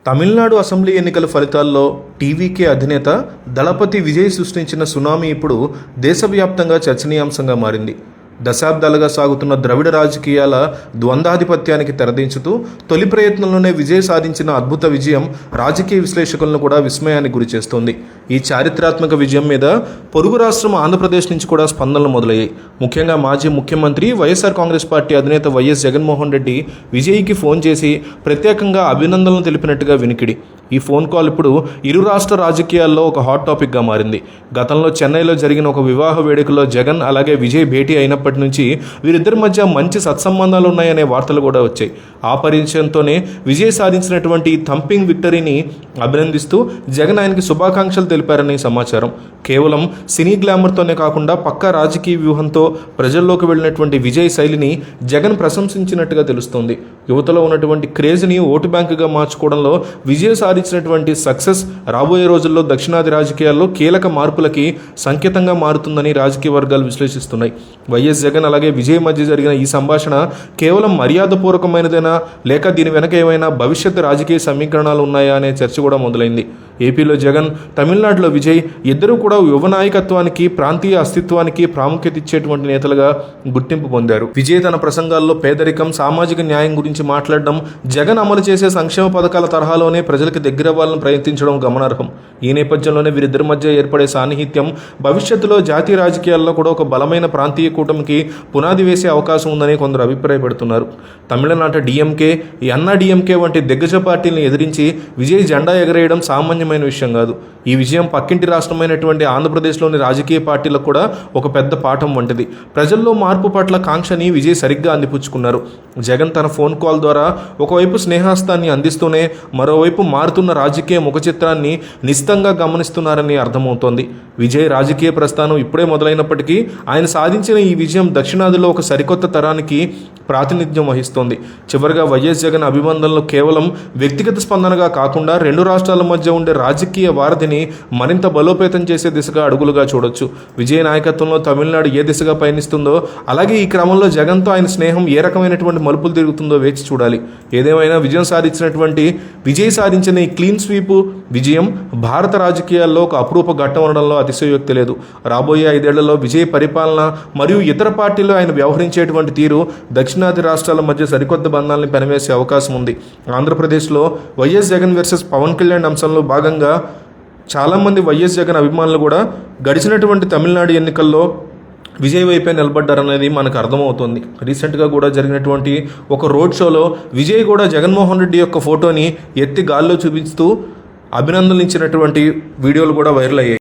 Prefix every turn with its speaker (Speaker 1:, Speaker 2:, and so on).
Speaker 1: Tamil Nadu assembly ఎన్నికల ఫలితాల్లో TVK అధినేత దళపతి విజయ్ సృష్టించిన సునామీ ఇప్పుడు దేశవ్యాప్తంగా చర్చనీయాంశంగా మారింది. దశాబ్దాలుగా సాగుతున్న ద్రవిడ రాజకీయాల ద్వంద్వాధిపత్యానికి తెరదించుతూ తొలి ప్రయత్నంలోనే విజయ్ సాధించిన అద్భుత విజయం రాజకీయ విశ్లేషకులను కూడా విస్మయానికి గురిచేస్తోంది. ఈ చారిత్రాత్మక విజయం మీద పొరుగు రాష్ట్రం ఆంధ్రప్రదేశ్ నుంచి కూడా స్పందనలు మొదలయ్యాయి. ముఖ్యంగా మాజీ ముఖ్యమంత్రి వైఎస్ఆర్ కాంగ్రెస్ పార్టీ అధినేత వైఎస్ జగన్మోహన్ రెడ్డి విజయ్కి ఫోన్ చేసి ప్రత్యేకంగా అభినందనలు తెలిపినట్టుగా వినికిడి. ఈ ఫోన్ కాల్ ఇప్పుడు ఇరు రాష్ట్ర రాజకీయాల్లో ఒక హాట్ టాపిక్గా మారింది. గతంలో చెన్నైలో జరిగిన ఒక వివాహ వేడుకలో జగన్ అలాగే విజయ్ భేటీ అయినప్పటి నుంచి వీరిద్దరి మధ్య మంచి సత్సంబంధాలు ఉన్నాయనే వార్తలు కూడా వచ్చాయి. ఆ పరిచయంతోనే విజయ్ సాధించినటువంటి థంపింగ్ విక్టరీని అభినందిస్తూ జగన్ ఆయనకి శుభాకాంక్షలు తెలిపారని సమాచారం. కేవలం సినీ గ్లామర్తోనే కాకుండా పక్కా రాజకీయ వ్యూహంతో ప్రజల్లోకి వెళ్ళినటువంటి విజయ్ శైలిని జగన్ ప్రశంసించినట్టుగా తెలుస్తోంది. యువతలో ఉన్నటువంటి క్రేజ్ని ఓటు బ్యాంకుగా మార్చుకోవడంలో విజయ్ సాధించినటువంటి సక్సెస్ రాబోయే రోజుల్లో దక్షిణాది రాజకీయాల్లో కీలక మార్పులకి సంకేతంగా మారుతుందని రాజకీయ వర్గాలు విశ్లేషిస్తున్నాయి. వైఎస్ జగన్ అలాగే విజయ్ మధ్య జరిగిన ఈ సంభాషణ కేవలం మర్యాదపూర్వకమైనదేనా లేక దీని వెనక ఏమైనా భవిష్యత్ రాజకీయ సమీకరణాలు ఉన్నాయా అనే చర్చ కూడా మొదలైంది. ఏపీలో జగన్, తమిళనాడులో విజయ్ ఇద్దరూ కూడా యువ నాయకత్వానికి, ప్రాంతీయ అస్తిత్వానికి ప్రాముఖ్యత ఇచ్చేటువంటి నేతలుగా గుర్తింపు పొందారు. విజయ్ తన ప్రసంగాల్లో పేదరికం, సామాజిక న్యాయం గురించి మాట్లాడడం, జగన్ అమలు చేసే సంక్షేమ పథకాల తరహాలోనే ప్రజలకు దగ్గరవ్వాలని ప్రయత్నించడం గమనార్హం. ఈ నేపథ్యంలోనే వీరిద్దరి మధ్య ఏర్పడే సాన్నిహిత్యం భవిష్యత్తులో జాతీయ రాజకీయాల్లో కూడా ఒక బలమైన ప్రాంతీయ కూటమికి పునాది వేసే అవకాశం ఉందని కొందరు అభిప్రాయపడుతున్నారు. తమిళనాట డిఎంకే, అన్నా డిఎంకే వంటి దిగ్గజ పార్టీలను ఎదిరించి విజయ్ జెండా ఎగరేయడం సామాన్యమైన విషయం కాదు. ఈ విజయం పక్కింటి రాష్ట్రమైనటువంటి ఆంధ్రప్రదేశ్లోని రాజకీయ పార్టీలకు కూడా ఒక పెద్ద పాఠం వంటిది. ప్రజల్లో మార్పు పట్ల కాంక్షని విజయ్ సరిగ్గా అందిపుచ్చుకున్నారు. జగన్ తన ఫోన్ కాల్ ద్వారా ఒకవైపు స్నేహాస్తాన్ని అందిస్తూనే మరోవైపు మారుతున్న రాజకీయ ముఖ చిత్రాన్ని నిశితంగా గమనిస్తున్నారని అర్థమవుతోంది. విజయ్ రాజకీయ ప్రస్థానం ఇప్పుడే మొదలైనప్పటికీ ఆయన సాధించిన ఈ విజయం దక్షిణాదిలో ఒక సరికొత్త తరానికి ప్రాతినిధ్యం వహిస్తోంది. చివరిగా వైఎస్ జగన్ అభినందనలు కేవలం వ్యక్తిగత స్పందనగా కాకుండా రెండు రాష్ట్రాల మధ్య ఉండే రాజకీయ వారధిని మరింత బలోపేతం చేసే దిశగా అడుగులుగా చూడొచ్చు. విజయ్ నాయకత్వంలో తమిళనాడు ఏ దిశగా పయనిస్తుందో, అలాగే ఈ క్రమంలో జగన్తో ఆయన స్నేహం ఏ రకమైనటువంటి మలుపులు తిరుగుతుందో వేచి చూడాలి. ఏదేమైనా విజయం సాధించిన ఈ క్లీన్ స్వీప్ విజయం భారత రాజకీయాల్లో ఒక అపురూప ఘట్టం ఉండడంలో అతిశయోక్తి లేదు. రాబోయే 5 ఏళ్లలో విజయ్ పరిపాలన మరియు ఇతర పార్టీలు ఆయన వ్యవహరించేటువంటి తీరు దక్షిణాది రాష్ట్రాల మధ్య సరికొత్త బంధాలను పెనవేసే అవకాశం ఉంది. ఆంధ్రప్రదేశ్లో వైఎస్ జగన్ వర్సెస్ పవన్ కళ్యాణ్ అంశంలో భాగంగా చాలామంది వైఎస్ జగన్ అభిమానులు కూడా గడిచినటువంటి తమిళనాడు ఎన్నికల్లో విజయ్ వైపే నిలబడ్డారనేది మనకు అర్థమవుతుంది. రీసెంట్గా కూడా జరిగినటువంటి ఒక రోడ్ షోలో విజయ్ కూడా జగన్మోహన్ రెడ్డి యొక్క ఫోటోని ఎత్తి గాల్లో చూపిస్తూ అభినందనలు ఇచ్చినటువంటి వీడియోలు కూడా వైరల్ అయ్యాయి.